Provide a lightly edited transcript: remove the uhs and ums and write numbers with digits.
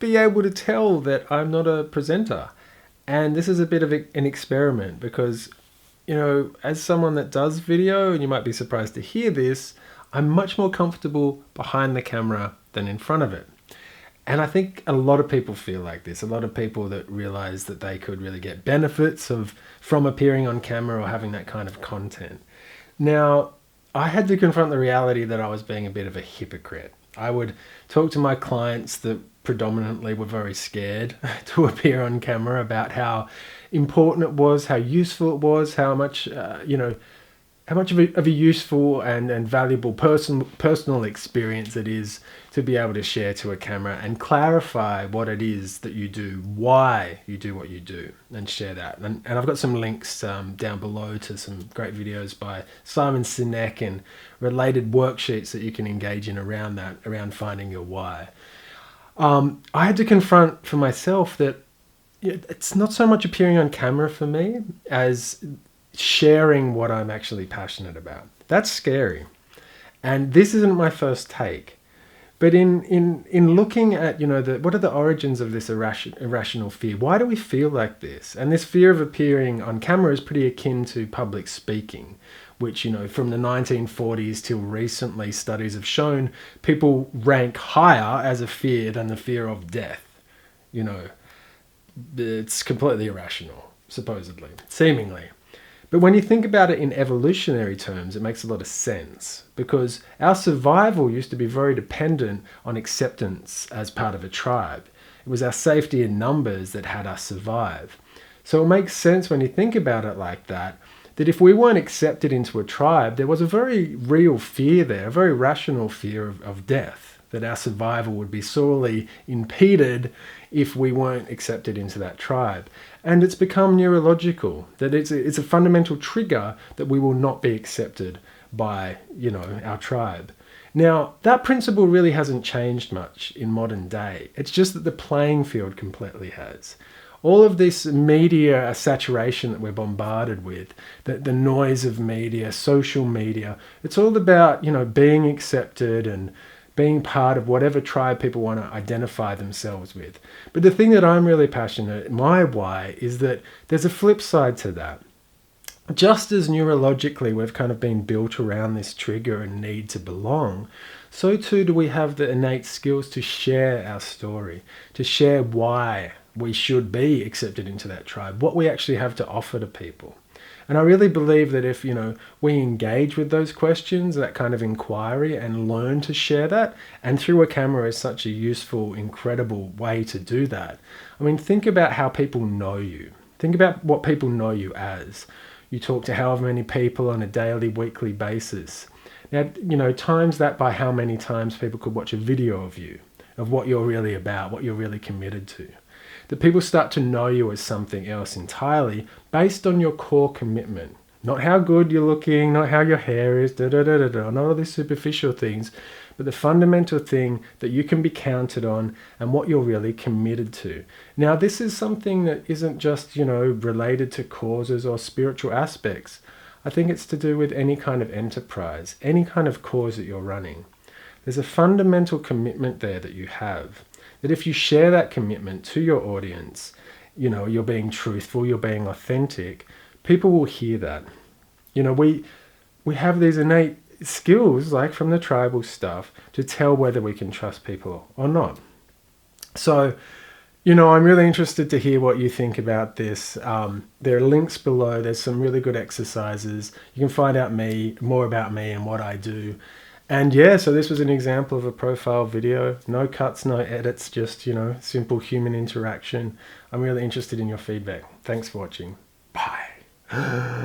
be able to tell that I'm not a presenter. And this is a bit of an experiment because, as someone that does video, and you might be surprised to hear this, I'm much more comfortable behind the camera than in front of it. And I think a lot of people feel like this. A lot of people that realize that they could really get benefits from appearing on camera or having that kind of content. Now, I had to confront the reality that I was being a bit of a hypocrite. I would talk to my clients that predominantly were very scared to appear on camera about how important it was, how useful it was, how much of a useful and valuable personal experience it is to be able to share to a camera and clarify what it is that you do, why you do what you do, and share that. And I've got some links down below to some great videos by Simon Sinek and related worksheets that you can engage in around that, around finding your why. I had to confront for myself that it's not so much appearing on camera for me as sharing what I'm actually passionate about. That's scary. And this isn't my first take. But in looking at, what are the origins of this irrational fear? Why do we feel like this? And this fear of appearing on camera is pretty akin to public speaking, which, from the 1940s till recently, studies have shown people rank higher as a fear than the fear of death. It's completely irrational, supposedly, seemingly. But when you think about it in evolutionary terms, it makes a lot of sense because our survival used to be very dependent on acceptance as part of a tribe. It was our safety in numbers that had us survive. So it makes sense when you think about it like that if we weren't accepted into a tribe, there was a very real fear there, a very rational fear of death, that our survival would be sorely impeded if we weren't accepted into that tribe. And it's become neurological, that it's a fundamental trigger that we will not be accepted by, our tribe. Now, that principle really hasn't changed much in modern day. It's just that the playing field completely has. All of this media saturation that we're bombarded with, the noise of media, social media, it's all about, being accepted and being part of whatever tribe people want to identify themselves with. But the thing that I'm really passionate, my why, is that there's a flip side to that. Just as neurologically we've kind of been built around this trigger and need to belong, so too do we have the innate skills to share our story, to share why we should be accepted into that tribe, what we actually have to offer to people. And I really believe that if, we engage with those questions, that kind of inquiry, and learn to share that, and through a camera is such a useful, incredible way to do that. I mean, think about how people know you. Think about what people know you as. You talk to however many people on a daily, weekly basis. Now, times that by how many times people could watch a video of you, of what you're really about, what you're really committed to. That people start to know you as something else entirely based on your core commitment. Not how good you're looking, not how your hair is, not all these superficial things, but the fundamental thing that you can be counted on and what you're really committed to. Now, this is something that isn't just, related to causes or spiritual aspects. I think it's to do with any kind of enterprise, any kind of cause that you're running. There's a fundamental commitment there that you have. That if you share that commitment to your audience, you're being truthful, you're being authentic, people will hear that. We have these innate skills, like from the tribal stuff, to tell whether we can trust people or not. So, I'm really interested to hear what you think about this. There are links below. There's some really good exercises. You can find out more about me and what I do. And so this was an example of a profile video. No cuts, no edits, just, simple human interaction. I'm really interested in your feedback. Thanks for watching. Bye.